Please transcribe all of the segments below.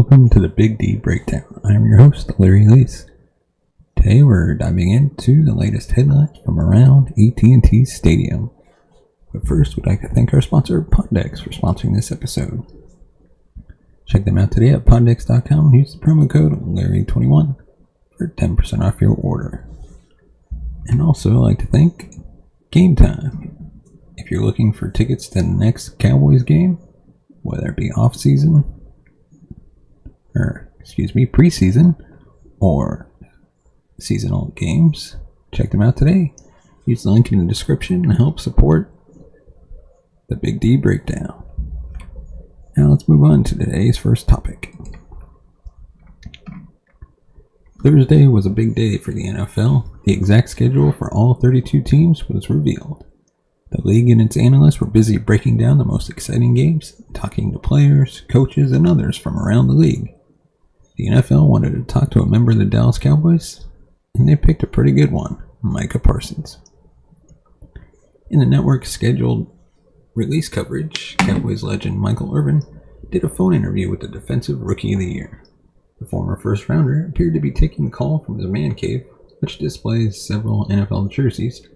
welcome to the Big D Breakdown. I am your host, Larry Leese. Today we're diving into the latest headlines from around AT&T Stadium. But first, we'd like to thank our sponsor, Poddex, for sponsoring this episode. Check them out today at poddex.com and use the promo code Larry21 for 10% off your order. And also, I'd like to thank Game Time. If you're looking for tickets to the next Cowboys game, whether it be preseason or seasonal games, check them out today. Use the link in the description to help support the Big D Breakdown. Now let's move on to today's first topic. Thursday was a big day for the NFL. The exact schedule for all 32 teams was revealed. The league and its analysts were busy breaking down the most exciting games, talking to players, coaches, and others from around the league. The NFL wanted to talk to a member of the Dallas Cowboys, and they picked a pretty good one, Micah Parsons. In the network's scheduled release coverage, Cowboys legend Michael Irvin did a phone interview with the Defensive Rookie of the Year. The former first-rounder appeared to be taking the call from his man cave, which displays several NFL jerseys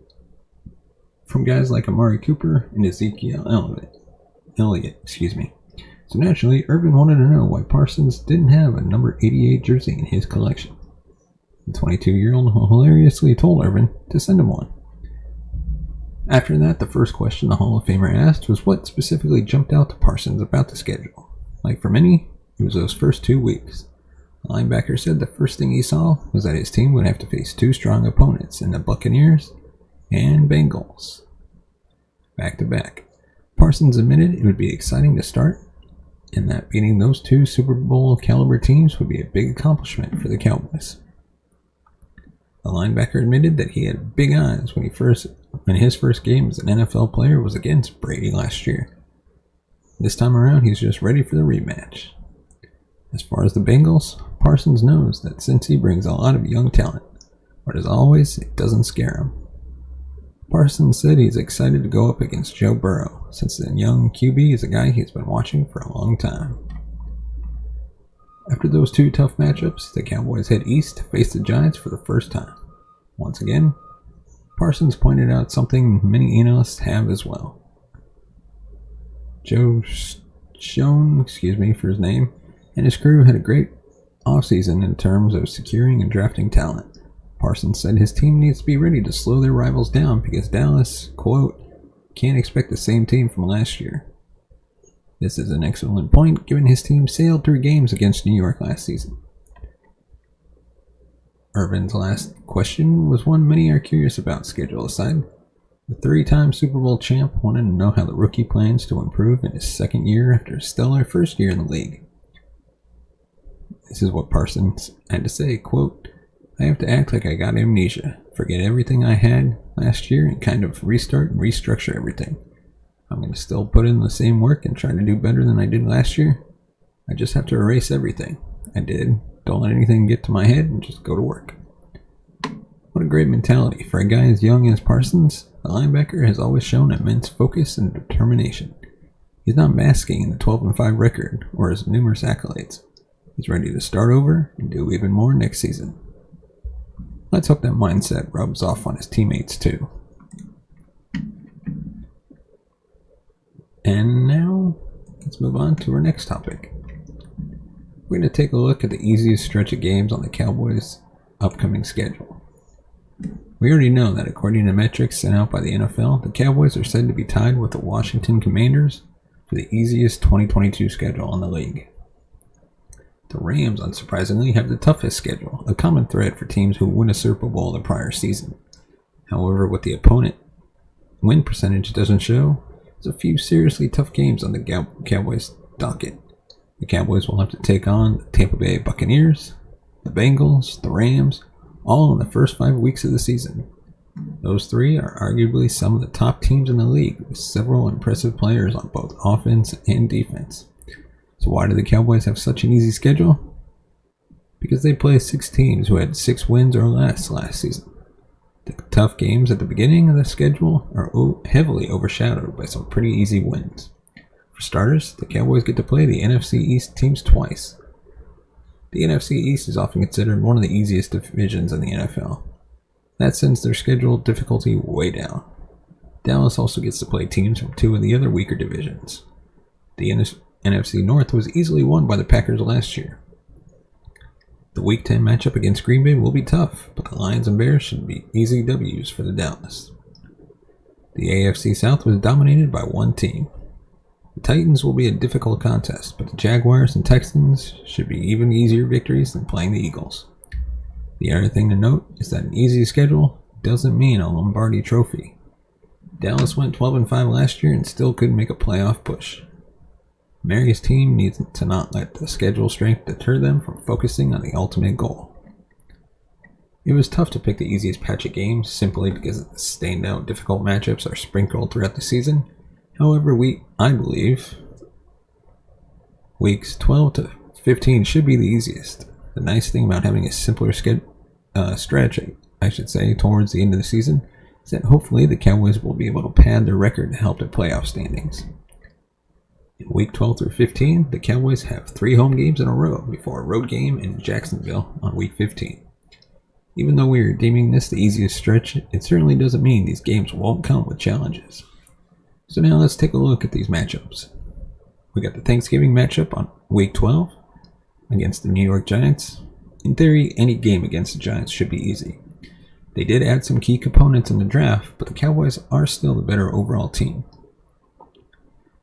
from guys like Amari Cooper and Ezekiel Elliott. So naturally, Irvin wanted to know why Parsons didn't have a number 88 jersey in his collection. The 22-year-old hilariously told Irvin to send him one. After that, the first question the Hall of Famer asked was what specifically jumped out to Parsons about the schedule. Like for many, it was those first 2 weeks. The linebacker said the first thing he saw was that his team would have to face two strong opponents in the Buccaneers and Bengals back to back. Parsons admitted it would be exciting to start, and that beating those two Super Bowl caliber teams would be a big accomplishment for the Cowboys. The linebacker admitted that he had big eyes when his first game as an NFL player was against Brady last year. This time around, he's just ready for the rematch. As far as the Bengals, Parsons knows that since he brings a lot of young talent, but as always, it doesn't scare him. Parsons said he's excited to go up against Joe Burrow, since the young QB is a guy he's been watching for a long time. After those two tough matchups, the Cowboys head east to face the Giants for the first time. Once again, Parsons pointed out something many analysts have as well. Joe Schoen, for his name, and his crew had a great offseason in terms of securing and drafting talent. Parsons said his team needs to be ready to slow their rivals down because Dallas, quote, can't expect the same team from last year. This is an excellent point given his team sailed through games against New York last season. Irvin's last question was one many are curious about, schedule aside. The three-time Super Bowl champ wanted to know how the rookie plans to improve in his second year after a stellar first year in the league. This is what Parsons had to say, quote, I have to act like I got amnesia, forget everything I had last year and kind of restart and restructure everything. I'm going to still put in the same work and try to do better than I did last year. I just have to erase everything I did. Don't let anything get to my head and just go to work. What a great mentality. For a guy as young as Parsons, the linebacker has always shown immense focus and determination. He's not basking in the 12-5 record or his numerous accolades. He's ready to start over and do even more next season. Let's hope that mindset rubs off on his teammates too. And now, let's move on to our next topic. We're going to take a look at the easiest stretch of games on the Cowboys' upcoming schedule. We already know that according to metrics sent out by the NFL, the Cowboys are said to be tied with the Washington Commanders for the easiest 2022 schedule in the league. The Rams, unsurprisingly, have the toughest schedule, a common thread for teams who win a Super Bowl the prior season. However, what the opponent win percentage doesn't show is a few seriously tough games on the Cowboys' docket. The Cowboys will have to take on the Tampa Bay Buccaneers, the Bengals, the Rams, all in the first 5 weeks of the season. Those three are arguably some of the top teams in the league, with several impressive players on both offense and defense. So why do the Cowboys have such an easy schedule? Because they play 6 teams who had 6 wins or less last season. The tough games at the beginning of the schedule are heavily overshadowed by some pretty easy wins. For starters, the Cowboys get to play the NFC East teams twice. The NFC East is often considered one of the easiest divisions in the NFL. That sends their schedule difficulty way down. Dallas also gets to play teams from two of the other weaker divisions. The NFC North was easily won by the Packers last year. The Week 10 matchup against Green Bay will be tough, but the Lions and Bears should be easy W's for the Dallas. The AFC South was dominated by one team. The Titans will be a difficult contest, but the Jaguars and Texans should be even easier victories than playing the Eagles. The other thing to note is that an easy schedule doesn't mean a Lombardi trophy. Dallas went 12-5 last year and still couldn't make a playoff push. Mary's team needs to not let the schedule strength deter them from focusing on the ultimate goal. It was tough to pick the easiest patch of games simply because the standout difficult matchups are sprinkled throughout the season. However, I believe weeks 12 to 15 should be the easiest. The nice thing about having a simpler stretch, towards the end of the season is that hopefully the Cowboys will be able to pad their record to help their playoff standings. In week 12 through 15, the Cowboys have 3 home games in a row before a road game in Jacksonville on week 15. Even though we are deeming this the easiest stretch, it certainly doesn't mean these games won't come with challenges. So now let's take a look at these matchups. We got the Thanksgiving matchup on week 12 against the New York Giants. In theory, any game against the Giants should be easy. They did add some key components in the draft, but the Cowboys are still the better overall team.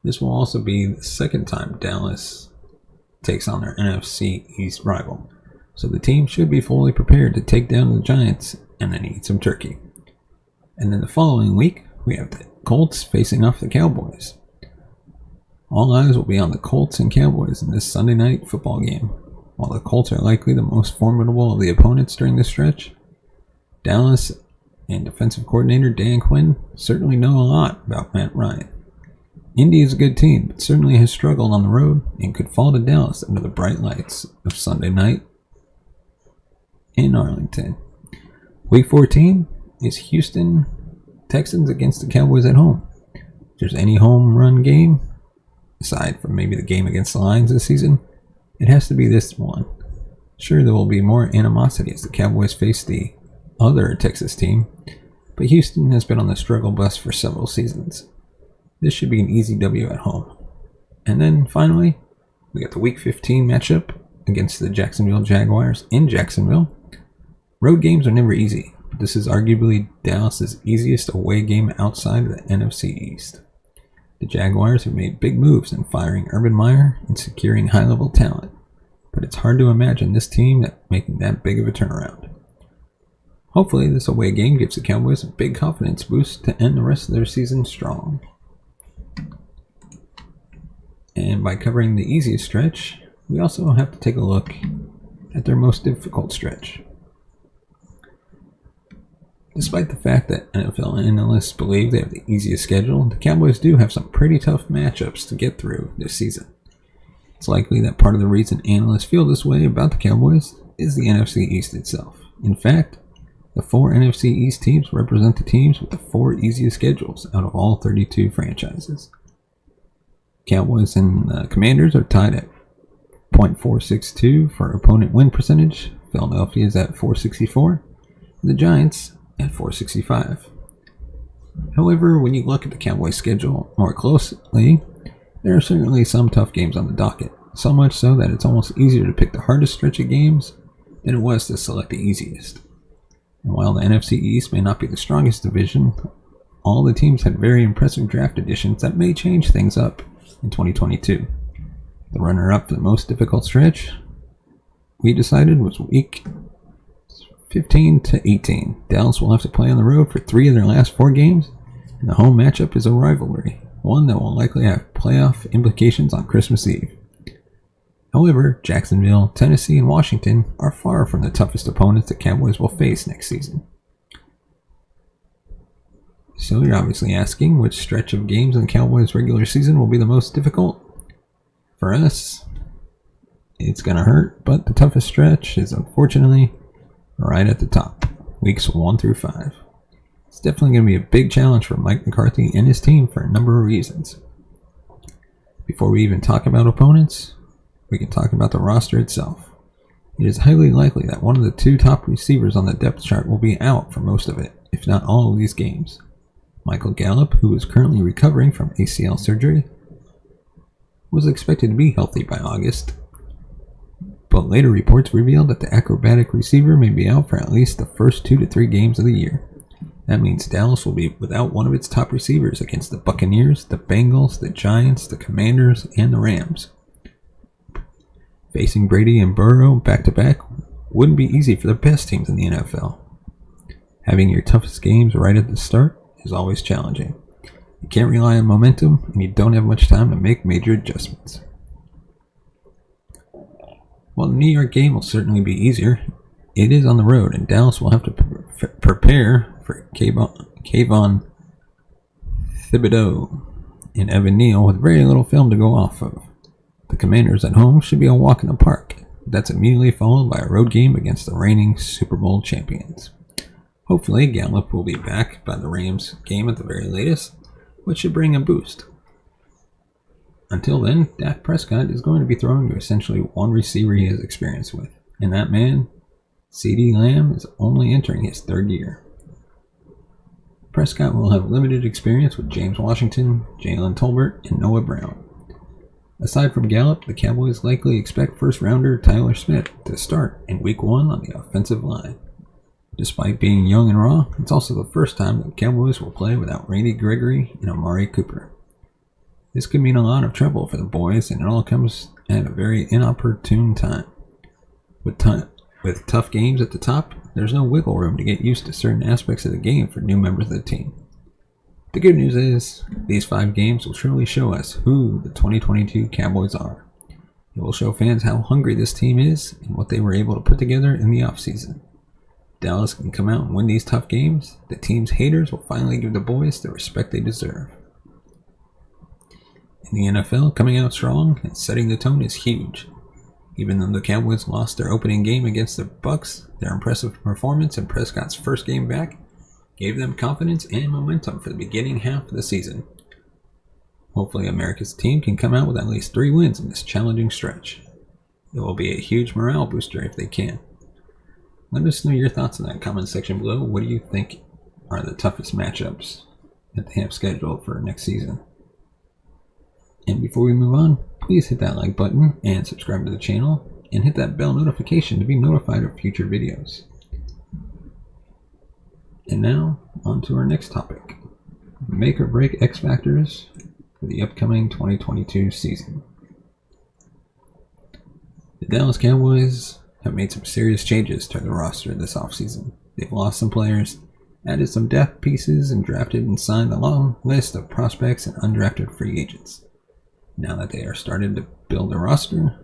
This will also be the second time Dallas takes on their NFC East rival, so the team should be fully prepared to take down the Giants and then eat some turkey. And then the following week, we have the Colts facing off the Cowboys. All eyes will be on the Colts and Cowboys in this Sunday night football game. While the Colts are likely the most formidable of the opponents during this stretch, Dallas and defensive coordinator Dan Quinn certainly know a lot about Matt Ryan. Indy is a good team, but certainly has struggled on the road and could fall to Dallas under the bright lights of Sunday night in Arlington. Week 14 is Houston Texans against the Cowboys at home. If there's any home run game, aside from maybe the game against the Lions this season, it has to be this one. Sure, there will be more animosity as the Cowboys face the other Texas team, but Houston has been on the struggle bus for several seasons. This should be an easy W at home. And then finally, we got the Week 15 matchup against the Jacksonville Jaguars in Jacksonville. Road games are never easy, but this is arguably Dallas's easiest away game outside of the NFC East. The Jaguars have made big moves in firing Urban Meyer and securing high-level talent, but it's hard to imagine this team making that big of a turnaround. Hopefully, this away game gives the Cowboys a big confidence boost to end the rest of their season strong. And by covering the easiest stretch, we also have to take a look at their most difficult stretch. Despite the fact that NFL analysts believe they have the easiest schedule, the Cowboys do have some pretty tough matchups to get through this season. It's likely that part of the reason analysts feel this way about the Cowboys is the NFC East itself. In fact, the 4 NFC East teams represent the teams with the 4 easiest schedules out of all 32 franchises. Cowboys and Commanders are tied at .462 for opponent win percentage. Philadelphia is at .464. The Giants at .465. However, when you look at the Cowboys schedule more closely, there are certainly some tough games on the docket. So much so that it's almost easier to pick the hardest stretch of games than it was to select the easiest. And while the NFC East may not be the strongest division, all the teams had very impressive draft additions that may change things up in 2022. The runner-up for the most difficult stretch, we decided, was week 15 to 18. Dallas will have to play on the road for 3 of their last 4 games, and the home matchup is a rivalry, one that will likely have playoff implications on Christmas Eve. However, Jacksonville, Tennessee, and Washington are far from the toughest opponents the Cowboys will face next season. So you're obviously asking which stretch of games in the Cowboys' regular season will be the most difficult? For us, it's going to hurt, but the toughest stretch is unfortunately right at the top, weeks 1 through 5. It's definitely going to be a big challenge for Mike McCarthy and his team for a number of reasons. Before we even talk about opponents, we can talk about the roster itself. It is highly likely that one of the two top receivers on the depth chart will be out for most of it, if not all of these games. Michael Gallup, who is currently recovering from ACL surgery, was expected to be healthy by August, but later reports revealed that the acrobatic receiver may be out for at least the first 2 to 3 games of the year. That means Dallas will be without one of its top receivers against the Buccaneers, the Bengals, the Giants, the Commanders, and the Rams. Facing Brady and Burrow back-to-back wouldn't be easy for the best teams in the NFL. Having your toughest games right at the start is always challenging. You can't rely on momentum, and you don't have much time to make major adjustments. While the New York game will certainly be easier, it is on the road, and Dallas will have to prepare for Kayvon Thibodeau and Evan Neal with very little film to go off of. The Commanders at home should be a walk in the park. That's immediately followed by a road game against the reigning Super Bowl champions. Hopefully, Gallup will be back by the Rams game at the very latest, which should bring a boost. Until then, Dak Prescott is going to be throwing to essentially one receiver he has experience with, and that man, CeeDee Lamb, is only entering his 3rd year. Prescott will have limited experience with James Washington, Jalen Tolbert, and Noah Brown. Aside from Gallup, the Cowboys likely expect first-rounder Tyler Smith to start in Week 1 on the offensive line. Despite being young and raw, it's also the first time the Cowboys will play without Randy Gregory and Amari Cooper. This could mean a lot of trouble for the boys, and it all comes at a very inopportune time. With tough games at the top, there's no wiggle room to get used to certain aspects of the game for new members of the team. The good news is, these 5 games will surely show us who the 2022 Cowboys are. It will show fans how hungry this team is and what they were able to put together in the offseason. Dallas can come out and win these tough games. The team's haters will finally give the boys the respect they deserve. In the NFL, coming out strong and setting the tone is huge. Even though the Cowboys lost their opening game against the Bucs, their impressive performance in Prescott's first game back gave them confidence and momentum for the beginning half of the season. Hopefully America's team can come out with at least 3 wins in this challenging stretch. It will be a huge morale booster if they can. Let us know your thoughts in that comment section below. What do you think are the toughest matchups that they have scheduled for next season? And before we move on, please hit that like button and subscribe to the channel, and hit that bell notification to be notified of future videos. And now, on to our next topic. Make or break X Factors for the upcoming 2022 season. The Dallas Cowboys have made some serious changes to the roster this offseason. They've lost some players, added some depth pieces, and drafted and signed a long list of prospects and undrafted free agents. Now that they are starting to build a roster,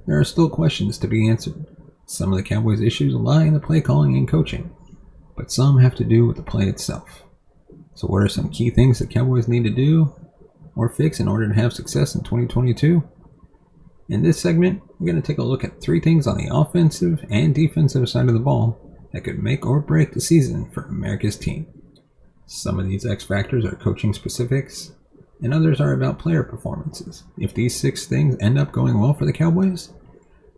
there are still questions to be answered. Some of the Cowboys' issues lie in the play calling and coaching, but some have to do with the play itself. So what are some key things the Cowboys need to do or fix in order to have success in 2022? In this segment, we're going to take a look at 3 things on the offensive and defensive side of the ball that could make or break the season for America's team. Some of these X factors are coaching specifics, and others are about player performances. If these 6 things end up going well for the Cowboys,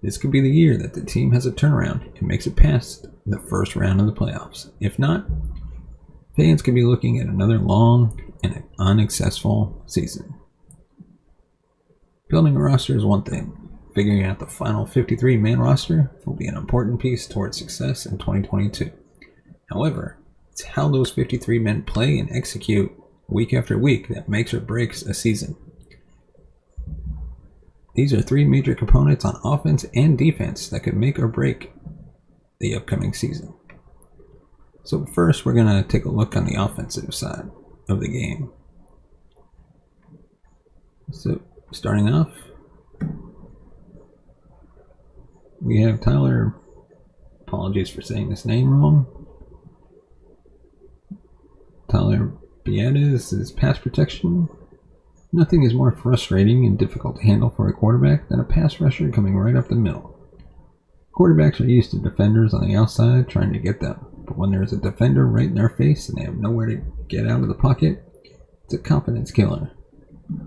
this could be the year that the team has a turnaround and makes it past the first round of the playoffs. If not, fans could be looking at another long and unsuccessful season. Building a roster is one thing. Figuring out the final 53-man roster will be an important piece towards success in 2022. However, it's how those 53 men play and execute week after week that makes or breaks a season. These are 3 major components on offense and defense that could make or break the upcoming season. So first, we're going to take a look on the offensive side of the game. So starting off, we have Tyler, apologies for saying this name wrong, Tyler Biadasz' pass protection. Nothing is more frustrating and difficult to handle for a quarterback than a pass rusher coming right up the middle. Quarterbacks are used to defenders on the outside trying to get them, but when there's a defender right in their face and they have nowhere to get out of the pocket, it's a confidence killer.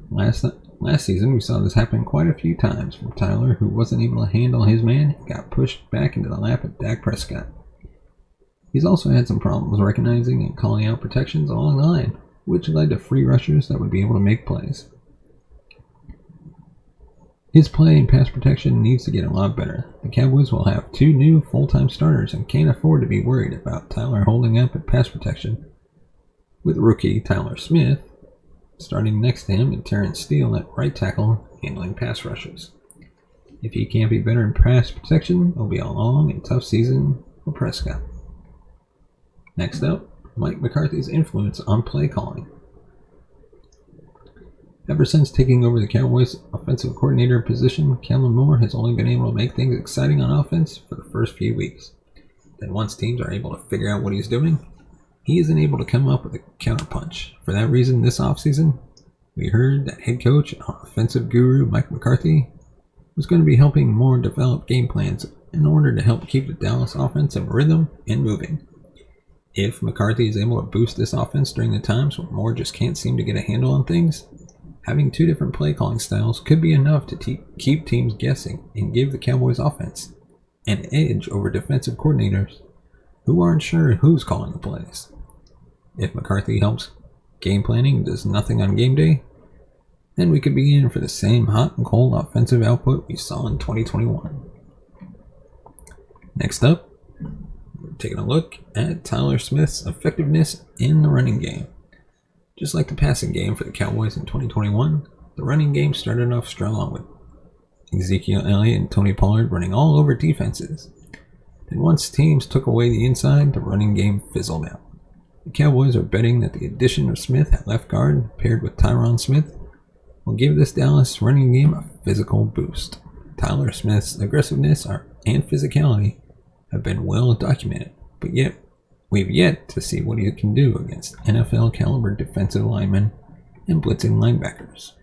Last Last season, we saw this happen quite a few times from Tyler, who wasn't able to handle his man and got pushed back into the lap of Dak Prescott. He's also had some problems recognizing and calling out protections along the line, which led to free rushers that would be able to make plays. His play in pass protection needs to get a lot better. The Cowboys will have 2 new full-time starters and can't afford to be worried about Tyler holding up at pass protection, with rookie Tyler Smith starting next to him and Terrence Steele at right tackle handling pass rushes. If he can't be better in pass protection, it'll be a long and tough season for Prescott. Next up, Mike McCarthy's influence on play calling. Ever since taking over the Cowboys' offensive coordinator position, Kellen Moore has only been able to make things exciting on offense for the first few weeks. Then once teams are able to figure out what he's doing, he isn't able to come up with a counterpunch. For that reason, this offseason, we heard that head coach and offensive guru Mike McCarthy was going to be helping Moore develop game plans in order to help keep the Dallas offense in rhythm and moving. If McCarthy is able to boost this offense during the times when Moore just can't seem to get a handle on things, having 2 different play calling styles could be enough to keep teams guessing and give the Cowboys offense an edge over defensive coordinators who aren't sure who's calling the plays. If McCarthy helps game planning and does nothing on game day, then we could be in for the same hot and cold offensive output we saw in 2021. Next up, we're taking a look at Tyler Smith's effectiveness in the running game. Just like the passing game for the Cowboys in 2021, the running game started off strong with Ezekiel Elliott and Tony Pollard running all over defenses. Then once teams took away the inside, the running game fizzled out. The Cowboys are betting that the addition of Smith at left guard, paired with Tyron Smith, will give this Dallas running game a physical boost. Tyler Smith's aggressiveness and physicality have been well documented, but yet we've yet to see what he can do against NFL-caliber defensive linemen and blitzing linebackers.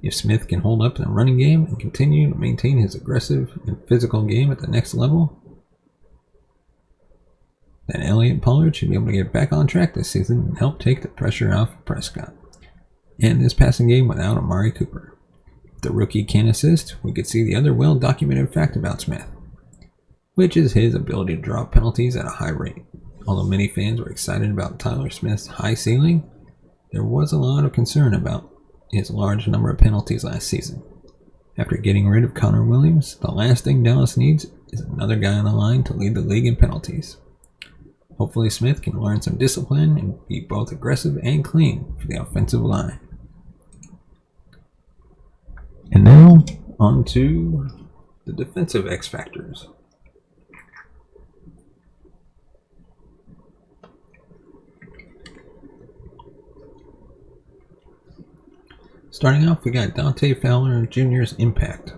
If Smith can hold up in the running game and continue to maintain his aggressive and physical game at the next level, then Elliott and Pollard should be able to get back on track this season and help take the pressure off of Prescott and this passing game without Amari Cooper. If the rookie can assist, we could see the other well-documented fact about Smith, which is his ability to draw penalties at a high rate. Although many fans were excited about Tyler Smith's high ceiling, there was a lot of concern about his large number of penalties last season. After getting rid of Connor Williams, the last thing Dallas needs is another guy on the line to lead the league in penalties. Hopefully Smith can learn some discipline and be both aggressive and clean for the offensive line. And now, on to the defensive X factors. Starting off, we got Dante Fowler Jr.'s impact.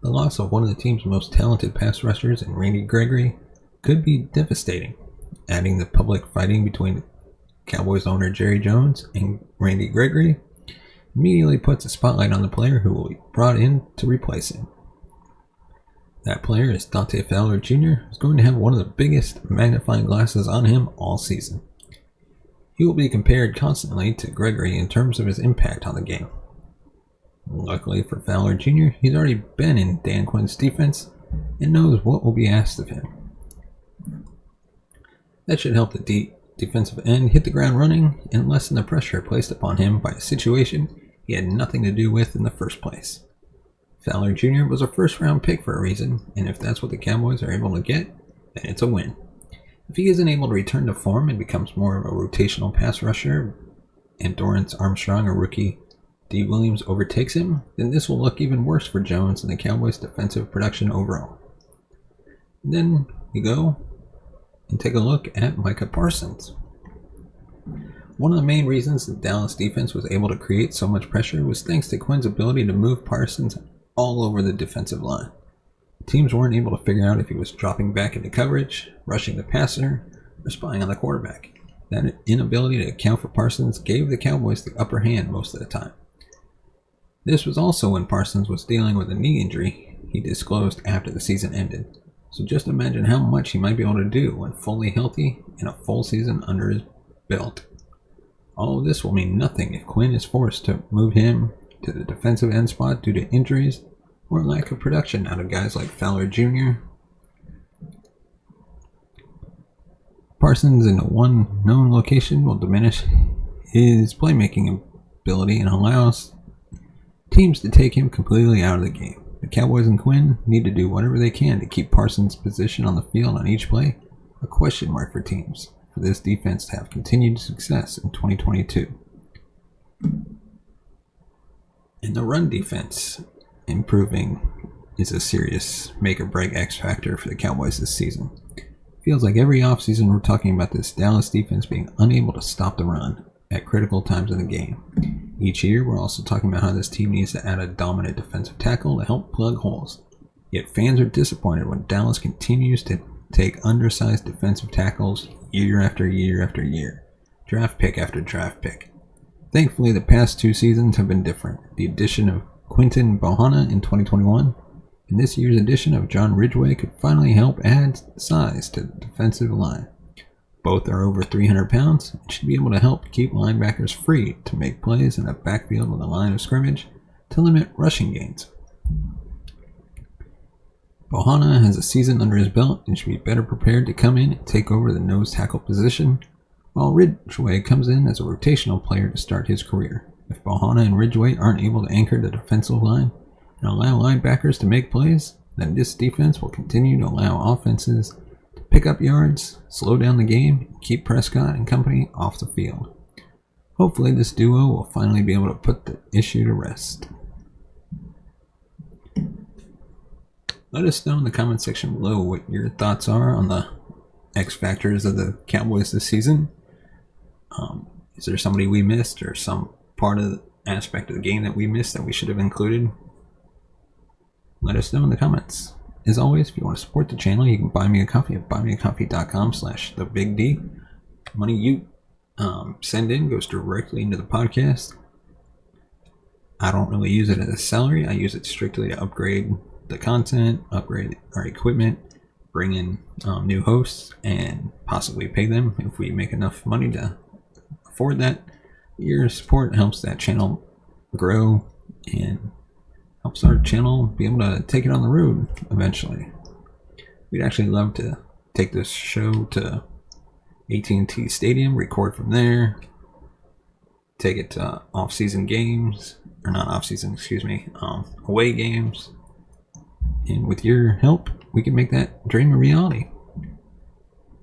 The loss of one of the team's most talented pass rushers in Randy Gregory could be devastating. Adding the public fighting between Cowboys owner Jerry Jones and Randy Gregory immediately puts a spotlight on the player who will be brought in to replace him. That player is Dante Fowler Jr., who's going to have one of the biggest magnifying glasses on him all season. He will be compared constantly to Gregory in terms of his impact on the game. Luckily for Fowler Jr., he's already been in Dan Quinn's defense and knows what will be asked of him. That should help the defensive end hit the ground running and lessen the pressure placed upon him by a situation he had nothing to do with in the first place. Fowler Jr. was a first-round pick for a reason, and if that's what the Cowboys are able to get, then it's a win. If he isn't able to return to form and becomes more of a rotational pass rusher, and Dorrance Armstrong, a rookie, D. Williams overtakes him, then this will look even worse for Jones and the Cowboys' defensive production overall. And then we go and take a look at Micah Parsons. One of the main reasons the Dallas defense was able to create so much pressure was thanks to Quinn's ability to move Parsons all over the defensive line. Teams weren't able to figure out if he was dropping back into coverage, rushing the passer, or spying on the quarterback. That inability to account for Parsons gave the Cowboys the upper hand most of the time. This was also when Parsons was dealing with a knee injury he disclosed after the season ended. So just imagine how much he might be able to do when fully healthy and a full season under his belt. All of this will mean nothing if Quinn is forced to move him to the defensive end spot due to injuries or lack of production out of guys like Fowler Jr. Parsons in a one known location will diminish his playmaking ability and allows teams to take him completely out of the game. The Cowboys and Quinn need to do whatever they can to keep Parsons' position on the field on each play a question mark for teams, for this defense to have continued success in 2022. In the run defense, improving is a serious make-or-break X factor for the Cowboys this season. Feels like every offseason we're talking about this Dallas defense being unable to stop the run at critical times in the game. Each year, we're also talking about how this team needs to add a dominant defensive tackle to help plug holes. Yet fans are disappointed when Dallas continues to take undersized defensive tackles year after year after year, draft pick after draft pick. Thankfully, the past 2 seasons have been different. The addition of Quinton Bohanna in 2021 and this year's addition of John Ridgway could finally help add size to the defensive line. Both are over 300 pounds and should be able to help keep linebackers free to make plays in the backfield with a line of scrimmage to limit rushing gains. Bohanna has a season under his belt and should be better prepared to come in and take over the nose tackle position, while Ridgway comes in as a rotational player to start his career. If Bohanna and Ridgway aren't able to anchor the defensive line and allow linebackers to make plays, then this defense will continue to allow offenses to pick up yards, slow down the game, and keep Prescott and company off the field. Hopefully this duo will finally be able to put the issue to rest. Let us know in the comment section below what your thoughts are on the X factors of the Cowboys this season. Is there somebody we missed or some part of the aspect of the game that we missed that we should have included? Let us know in the comments. As always, if you want to support the channel, you can buy me a coffee at buymeacoffee.com/thebigd. Money you send in goes directly into the podcast. I don't really use it as a salary. I use it strictly to upgrade the content, upgrade our equipment, bring in new hosts, and possibly pay them if we make enough money to afford that. Your support helps that channel grow and helps our channel be able to take it on the road eventually. We'd actually love to take this show to AT&T Stadium, record from there, take it to off-season games, or not off-season, excuse me, away games. And with your help, we can make that dream a reality.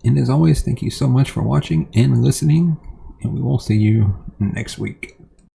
And as always, thank you so much for watching and listening, and we will see you next week.